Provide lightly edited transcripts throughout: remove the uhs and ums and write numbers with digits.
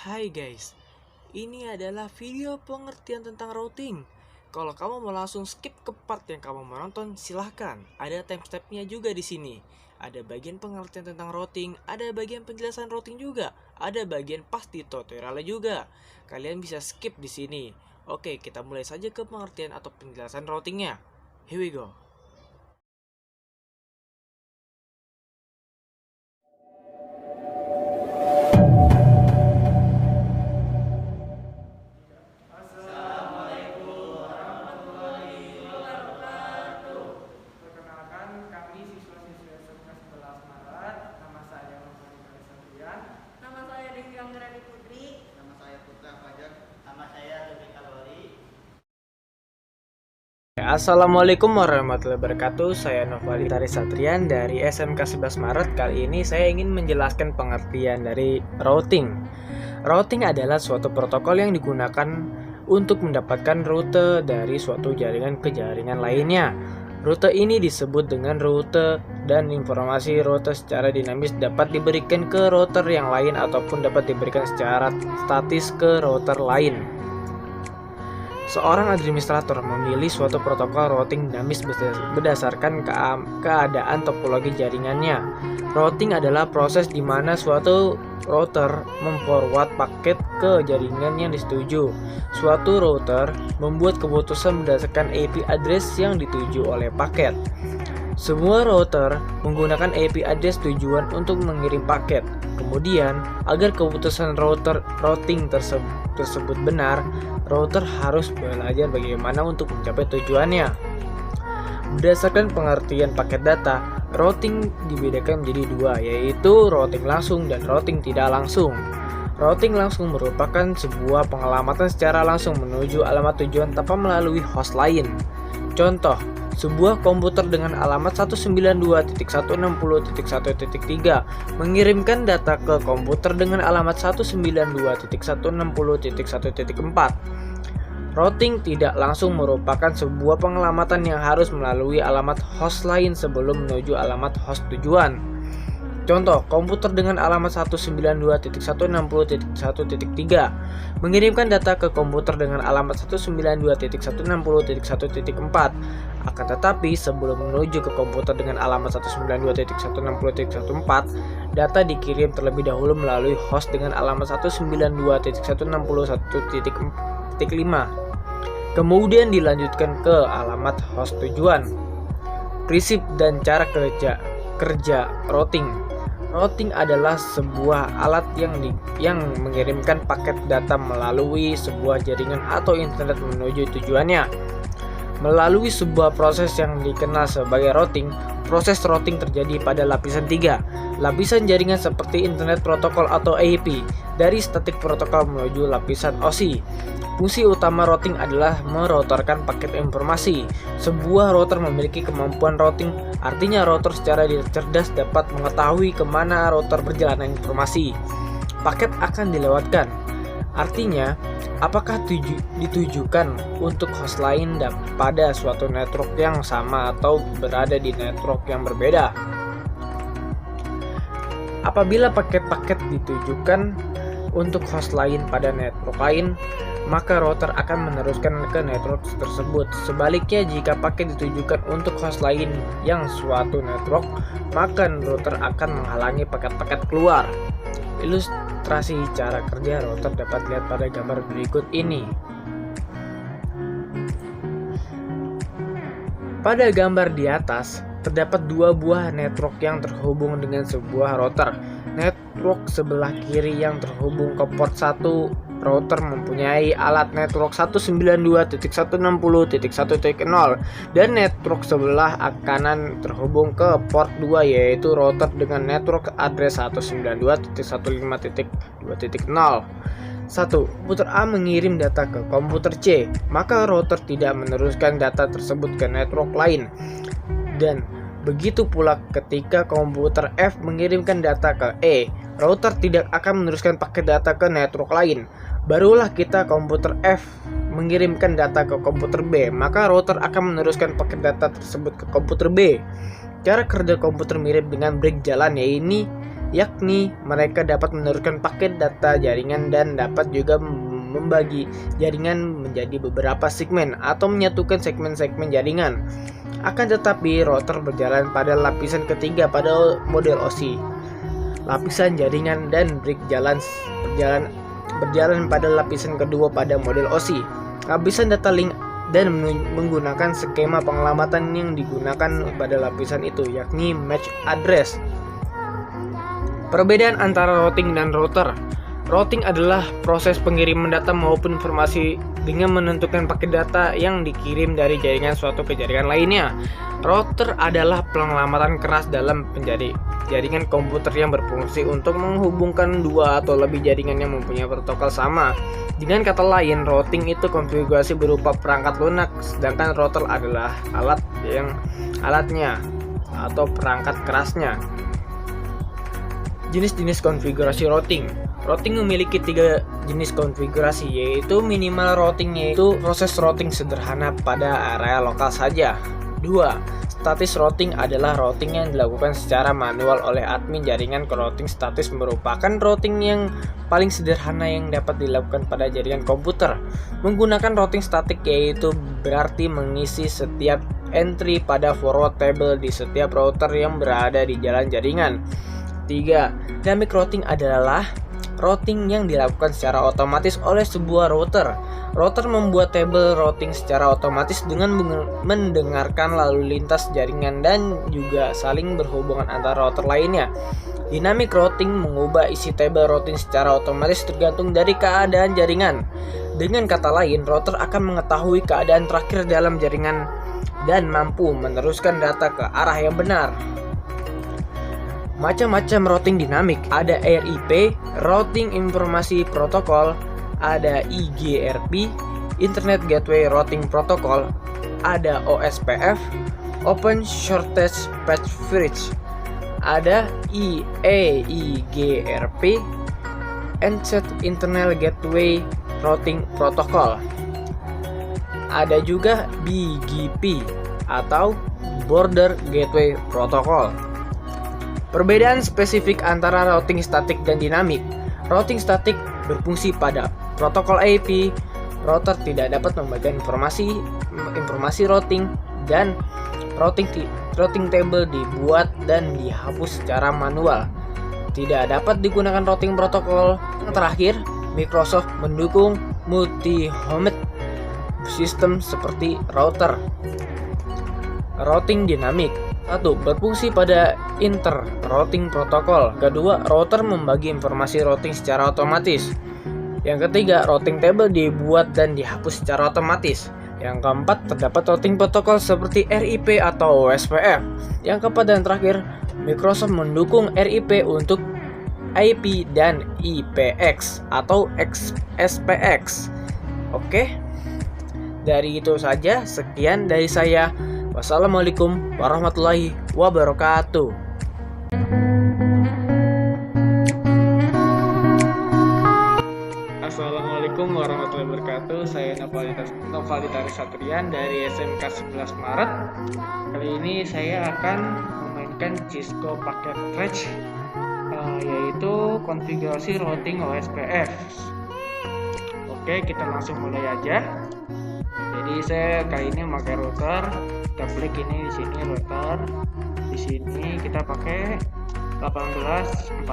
Hai guys, ini adalah video pengertian tentang routing. Kalau kamu mau langsung skip ke part yang kamu mau nonton, silahkan. Ada timestamp-nya juga di sini. Ada bagian pengertian tentang routing, ada bagian penjelasan routing juga, ada bagian pasti tutorialnya juga. Kalian bisa skip di sini. Oke, kita mulai saja ke pengertian atau penjelasan routingnya. Here we go. Perkenalkan, kami siswa-siswi SMK 11 Maret. Nama saya Nofari Kalisatrian. Nama saya Devi Anggrani Putri. Nama saya Putra Fajar. Nama saya Devi Kalori. Assalamualaikum warahmatullahi wabarakatuh. Saya Nofari Satrian dari SMK 11 Maret. Kali ini saya ingin menjelaskan pengertian dari routing. Routing adalah suatu protokol yang digunakan untuk mendapatkan rute dari suatu jaringan ke jaringan lainnya. Rute ini disebut dengan rute, dan informasi rute secara dinamis dapat diberikan ke router yang lain ataupun dapat diberikan secara statis ke router lain. Seorang administrator memilih suatu protokol routing dinamis berdasarkan keadaan topologi jaringannya. Routing adalah proses di mana suatu router memforward paket ke jaringan yang disetujui. Suatu router membuat keputusan berdasarkan IP address yang dituju oleh paket. Semua router menggunakan IP address tujuan untuk mengirim paket. Kemudian, agar keputusan routing tersebut benar, router harus belajar bagaimana untuk mencapai tujuannya. Berdasarkan pengertian paket data, routing dibedakan menjadi dua, yaitu routing langsung dan routing tidak langsung. Routing langsung merupakan sebuah pengelamatan secara langsung menuju alamat tujuan tanpa melalui host lain. Contoh, sebuah komputer dengan alamat 192.160.1.3 mengirimkan data ke komputer dengan alamat 192.160.1.4. Routing tidak langsung merupakan sebuah pengelamatan yang harus melalui alamat host lain sebelum menuju alamat host tujuan. Contoh, komputer dengan alamat 192.160.1.3 mengirimkan data ke komputer dengan alamat 192.160.1.4. Akan tetapi, sebelum menuju ke komputer dengan alamat 192.160.1.4, data dikirim terlebih dahulu melalui host dengan alamat 192.160.1.5. Kemudian dilanjutkan ke alamat host tujuan. Prinsip dan cara kerja routing. Routing adalah sebuah alat yang mengirimkan paket data melalui sebuah jaringan atau internet menuju tujuannya. Melalui sebuah proses yang dikenal sebagai routing, proses routing terjadi pada lapisan 3. Lapisan jaringan seperti internet protokol atau IP, dari static protokol menuju lapisan OSI. Fungsi utama routing adalah merouterkan paket informasi. Sebuah router memiliki kemampuan routing, artinya router secara cerdas dapat mengetahui kemana router perjalanan informasi paket akan dilewatkan. Artinya, apakah ditujukan untuk host lain pada suatu network yang sama atau berada di network yang berbeda. Apabila paket-paket ditujukan untuk host lain pada network lain, maka router akan meneruskan ke network tersebut. Sebaliknya, jika paket ditujukan untuk host lain yang suatu network, maka router akan menghalangi paket-paket keluar. Ilustrasi cara kerja router dapat dilihat pada gambar berikut ini. Pada gambar di atas, terdapat dua buah network yang terhubung dengan sebuah router. Network sebelah kiri yang terhubung ke port 1 router mempunyai alat network 192.160.1.0 dan network sebelah kanan terhubung ke port 2 yaitu router dengan network address 192.165.2.0. 1. Komputer A mengirim data ke komputer C, maka router tidak meneruskan data tersebut ke network lain. Dan begitu pula ketika komputer F mengirimkan data ke E, router tidak akan meneruskan paket data ke network lain. Barulah kita komputer F mengirimkan data ke komputer B, maka router akan meneruskan paket data tersebut ke komputer B. Cara kerja komputer mirip dengan break jalan, yakni mereka dapat menurunkan paket data jaringan dan dapat juga membagi jaringan menjadi beberapa segmen atau menyatukan segmen-segmen jaringan. Akan tetapi router berjalan pada lapisan ketiga pada model OSI. Lapisan jaringan dan brick berjalan pada lapisan kedua pada model OSI. Lapisan data link dan menggunakan skema pengelamatan yang digunakan pada lapisan itu, yakni match address. Perbedaan antara routing dan router. Routing adalah proses pengiriman data maupun informasi dengan menentukan paket data yang dikirim dari jaringan suatu ke jaringan lainnya. Router adalah pengelamatan keras dalam jaringan komputer yang berfungsi untuk menghubungkan dua atau lebih jaringan yang mempunyai protokol sama. Dengan kata lain, routing itu konfigurasi berupa perangkat lunak, sedangkan router adalah alatnya atau perangkat kerasnya. Jenis-jenis konfigurasi routing. Routing memiliki 3 jenis konfigurasi, yaitu minimal routing, yaitu proses routing sederhana pada area lokal saja. 2. Statis routing adalah routing yang dilakukan secara manual oleh admin jaringan. Routing statis merupakan routing yang paling sederhana yang dapat dilakukan pada jaringan komputer. Menggunakan routing statik yaitu berarti mengisi setiap entry pada forward table di setiap router yang berada di jalan jaringan. 3. Dynamic routing adalah routing yang dilakukan secara otomatis oleh sebuah router. Router membuat tabel routing secara otomatis dengan mendengarkan lalu lintas jaringan dan juga saling berhubungan antara router lainnya. Dynamic routing mengubah isi tabel routing secara otomatis tergantung dari keadaan jaringan. Dengan kata lain, router akan mengetahui keadaan terakhir dalam jaringan dan mampu meneruskan data ke arah yang benar. Macam-macam routing dinamik, ada RIP, Routing Informasi Protocol, ada IGRP, Internet Gateway Routing Protocol, ada OSPF, Open Shortest Path Bridge, ada EIGRP, Encrypted Internal Gateway Routing Protocol. Ada juga BGP atau Border Gateway Protocol. Perbedaan spesifik antara routing statik dan dinamik. Routing statik berfungsi pada protokol IP. Router tidak dapat membagikan informasi routing, dan routing table dibuat dan dihapus secara manual. Tidak dapat digunakan routing protokol. Yang terakhir, Microsoft mendukung multi-homed sistem seperti router. Routing dinamik. 1. Berfungsi pada inter-routing protokol. Kedua, router membagi informasi routing secara otomatis. Yang ketiga, routing table dibuat dan dihapus secara otomatis. Yang keempat, terdapat routing protokol seperti RIP atau OSPF. Yang keempat dan terakhir, Microsoft mendukung RIP untuk IP dan IPX atau SPX. Oke, dari itu saja. Sekian dari saya. Wassalamualaikum warahmatullahi wabarakatuh. Assalamualaikum warahmatullahi wabarakatuh. Saya Novalita Satrian dari SMK 11 Maret. Kali ini saya akan memainkan Cisco Packet Trace, yaitu konfigurasi routing OSPF. Oke, kita langsung mulai aja. Jadi saya kali ini memakai router. Kita klik ini di sini router. Di sini kita pakai 1841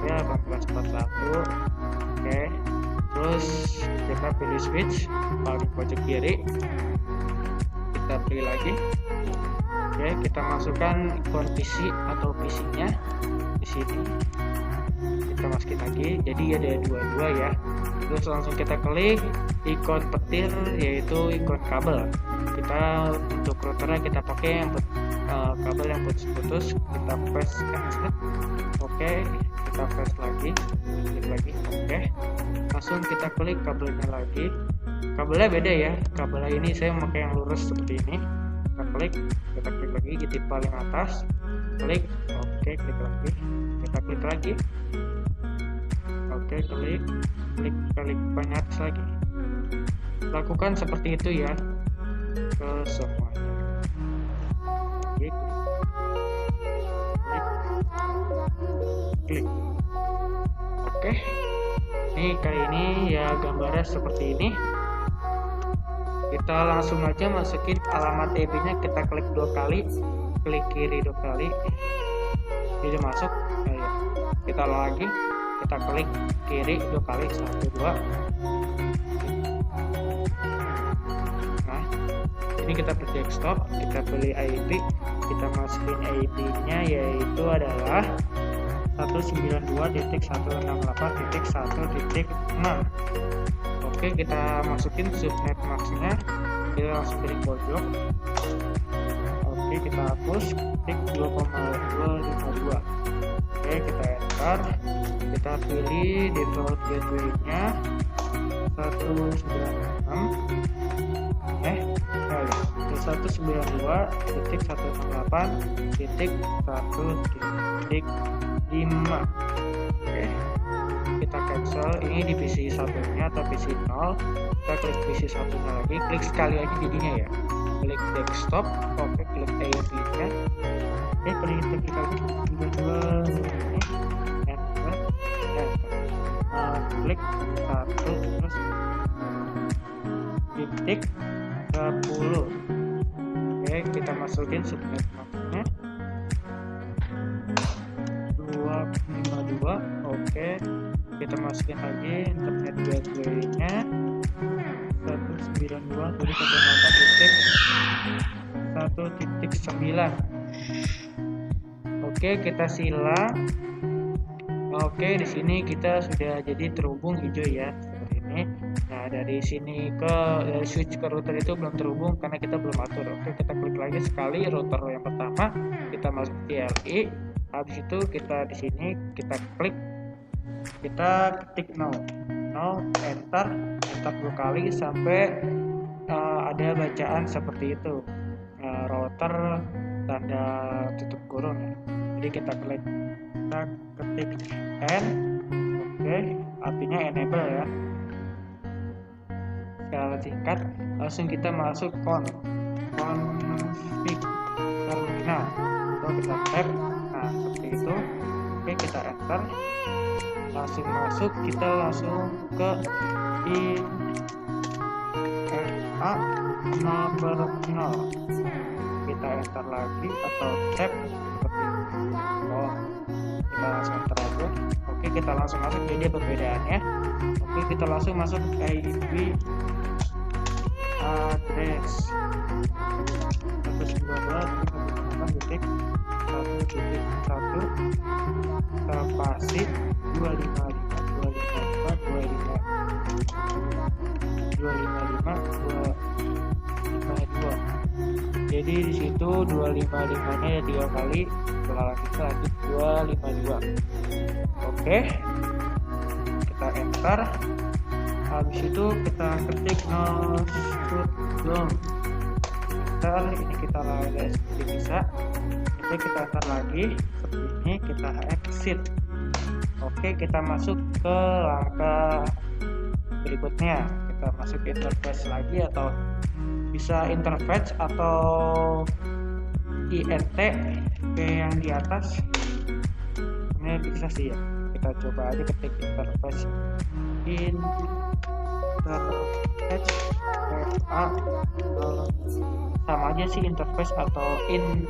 ya, 1841. Oke. Terus kita pilih switch paling pojok kiri. Kita pilih lagi. Oke, kita masukkan ikon PC atau PC-nya di sini. Kita masukin lagi. Jadi ada dua ya. Terus langsung kita klik ikon petir, yaitu ikon kabel. Kita untuk routernya kita pakai yang kabel yang putus-putus. Kita press cancel. Oke, kita press lagi, klik lagi. Oke, langsung kita klik kabelnya lagi. Kabelnya beda ya. Kabelnya ini saya memakai yang lurus seperti ini. Kita klik lagi, di paling atas. Klik, oke, klik lagi. Kita klik lagi. Oke, klik banyak atas lagi. Lakukan seperti itu ya ke semuanya. Klik. klik. Oke, ini kali ini ya gambarnya seperti ini. Kita langsung aja masukin alamat EB nya, kita klik 2 kali, klik kiri 2 kali, jadi masuk. Ayo, kita lagi, kita klik kiri 2 kali, 1, 2. Nah, ini kita ke desktop, kita pilih IP, kita masukin IP nya yaitu adalah 192.168.1.6. Oke, kita masukin subnet max-nya, kita langsung klik pojok. Oke, kita hapus, klik 2,252. Oke, kita enter, kita pilih default gateway-nya 192.168.1.5. Oke, kita cancel. Ini di PC 1-nya atau PC 0. Kita klik PC 1-nya lagi, klik sekali aja jadinya ya. Klik desktop, oke, klik AMP-nya. Klik lagi, klik 1 terus titik 10. Oke, kita masukin subnet max-nya 252. Oke, kita masukin lagi internet gateway-nya 192.168.1.9. Oke, kita silang. Oke, di sini kita sudah jadi terhubung hijau ya, seperti ini. Nah, dari sini dari switch ke router itu belum terhubung karena kita belum atur. Oke, kita klik lagi sekali router yang pertama, kita masuk TLI. Habis itu kita di sini kita klik, kita ketik no, enter 2 kali sampai ada bacaan seperti itu, router tanda tutup kurung ya. Jadi kita klik, kita ketik N. Oke, artinya enable ya, secara singkat. Langsung kita masuk config terminal, lalu kita tab. Nah, seperti itu. Oke, kita enter, langsung masuk, kita langsung ke IFA nomor 0. Kita enter lagi atau tab seperti itu. Kita langsung enter aja. Oke, kita langsung masuk, jadi perbedaannya. Oke, kita langsung masuk IP address 192.168.1.1 spasi 255. Jadi di situ 255-nya ya 3 kali, setelah kita lanjut 252. Oke, kita enter. Habis itu kita ketik no shoot ini kita lagi seperti bisa. Oke, kita enter lagi seperti ini, kita exit. Oke, kita masuk ke langkah berikutnya. Kita masuk interface lagi, atau bisa interface atau INT kayak yang di atas. Ini bisa sih ya. Kita coba aja ketik interface FA, sama aja sih interface atau INT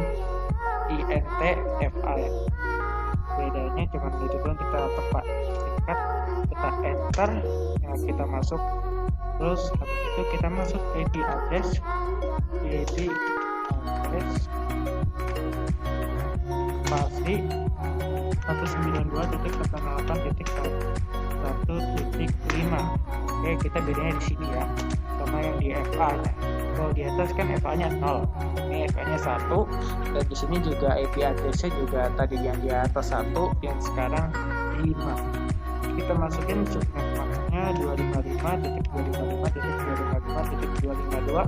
FA ya. Bedanya cuma itu doang, kita tepat singkat, kita enter ya, kita masuk. Terus habis itu kita masuk IP address pasti 192.168.1.5. Oke, kita bedanya di sini ya, sama yang di FA nya. Kalau di atas kan FA nya 0, ini FA nya 1, dan di sini juga IP address nya juga tadi yang di atas 1, yang sekarang 5. Kita masukin subnet max-nya 255.255.255.252.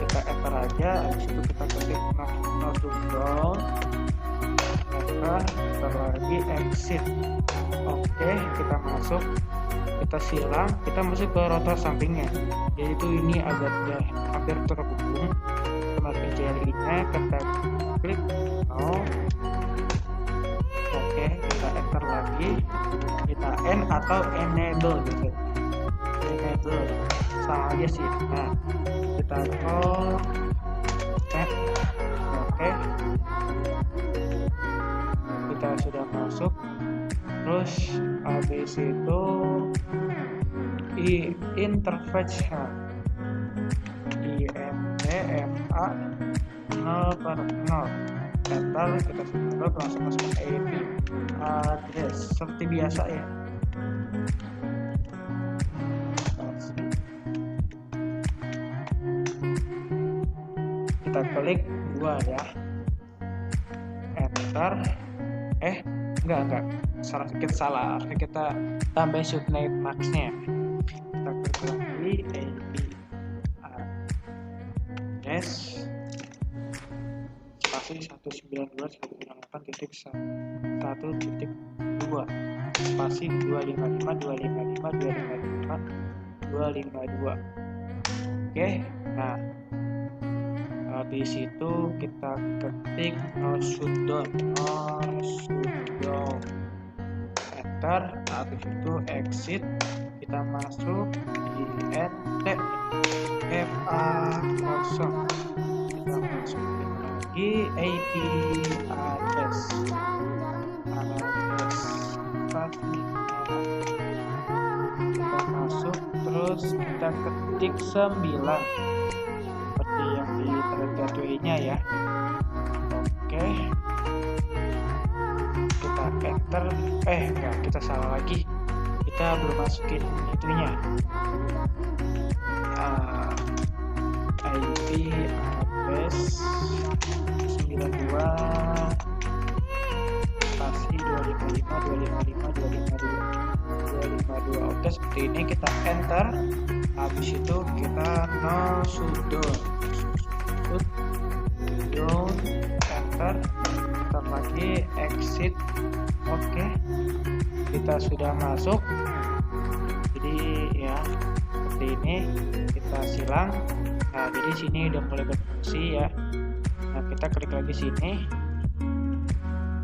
Kita enter aja. Habis itu kita ketik no to down, enter lagi exit. Oke, kita masuk, kita silang, kita masuk ke router sampingnya, yaitu ini agak hampir terhubung. Kita masukin CLI nya, kita klik no. Oke, kita enter lagi, kita N atau enable gitu. Enable sama aja sih. Nah, kita call oke. Kita sudah masuk. Terus habis itu interface INTMA 0/0. Enter, kita sudah langsung masuk ke IP address seperti biasa ya. Kita klik 2 ya, enter. Enggak, salah, kita tambah subnet max-nya. Kita klik lagi IP address spasi 192.168.1.2 spasi 255.255.255.252. Oke, nah habis itu kita ketik no shutdown, enter. Habis itu exit, kita masuk INT FA0, kita masukin lagi IP address pasti kita masuk, terus kita ketik 9 seperti yang di thread gateway-nya ya. Oke, kita enter. Enggak, kita salah lagi, kita belum masukin itunya, IP address 92 spasi 255.255.252. Oke, seperti ini kita enter. Habis itu kita no shutdown, enter. Enter lagi, exit. Oke, kita sudah masuk. Jadi ya seperti ini, kita silang. Nah, jadi sini udah mulai berfungsi ya. Nah, kita klik lagi sini.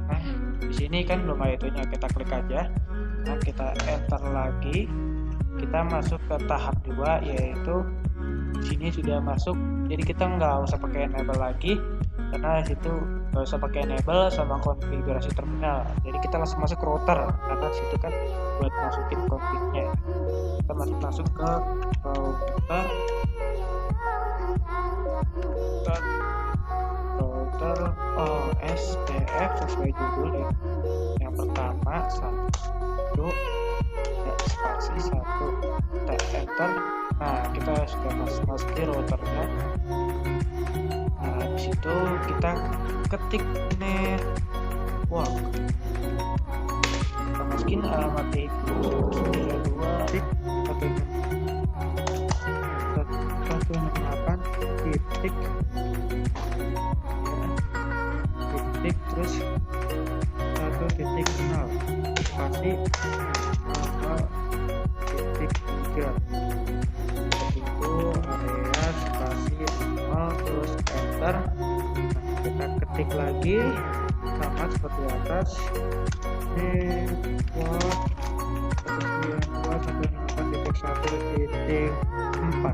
Nah, di sini kan belum ada itunya, kita klik aja. Nah, kita enter lagi. Kita masuk ke tahap 2, yaitu di sini sudah masuk. Jadi kita nggak usah pakai enable lagi, karena situ nggak usah pakai enable sama konfigurasi terminal. Jadi kita langsung masuk ke router, karena situ kan buat masukin config-nya. Kita masuk ke router OSPF sesuai judul ya. Yang pertama 1 spasi 1 enter. Nah, kita sudah masuk di routernya. Nah, habis itu kita ketik network, kita masukin alamat itu 192.168 terus 1.0 spasi 0.3. Itu area spasi 0 terus enter. Nah, kita ketik lagi sama seperti atas, network 192.168.1.4.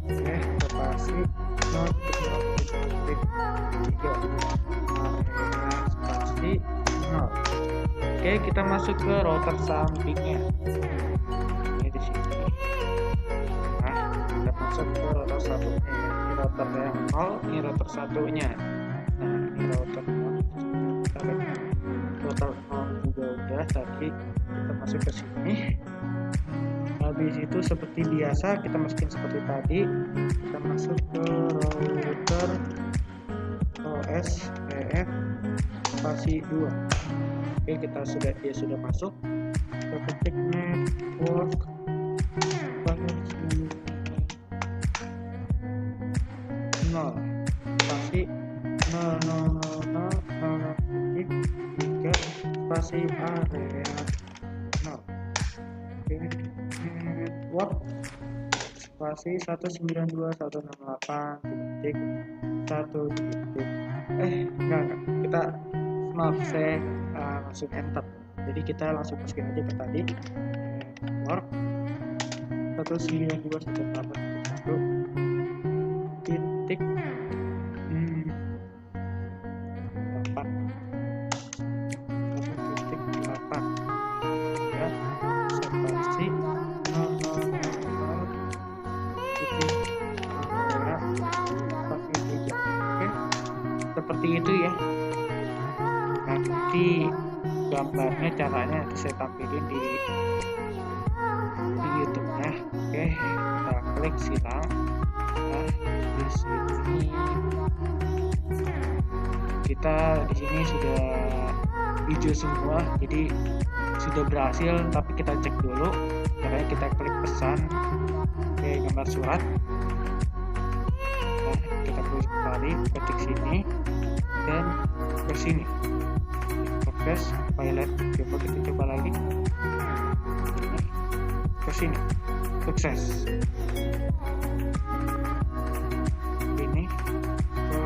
Oke, spasi 0.3 area spasi 0. Oke, kita masuk ke router sampingnya. Ini di sini. Nah, kita masuk ke router satunya. Ini router yang 0, ini router satunya. Nah, ini router 0. Router 0 juga udah tadi. Kita masuk ke sini. Habis itu seperti biasa kita masukin seperti tadi. Kita masuk ke router OSPF spasi 2. Oke, dia sudah masuk. Kita ketik network 0 spasi 0000003 spasi area 0. Oke, network spasi 192.168.1. Enggak, kita maaf, saya langsung enter. Jadi kita langsung masukin aja ke tadi work 192.1.8 ya, spasi 0,0,0,43. Oke, seperti itu ya. Nanti gambarnya caranya nanti saya tampilin di YouTube-nya. Oke, kita klik silang. Nah, di sini kita sudah hijau semua, jadi sudah berhasil. Tapi kita cek dulu caranya. Kita klik pesan, oke, gambar surat. Nah, kita klik kembali, ketik sini dan ke sini, progress pilot. Coba kita coba lagi ke sini, sukses. Ini ke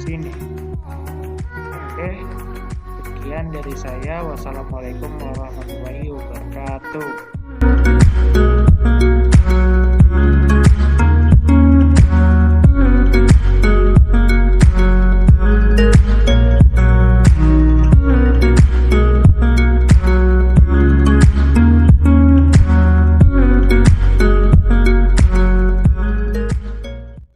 sini. Oke, sekian dari saya. Wassalamualaikum warahmatullahi wabarakatuh.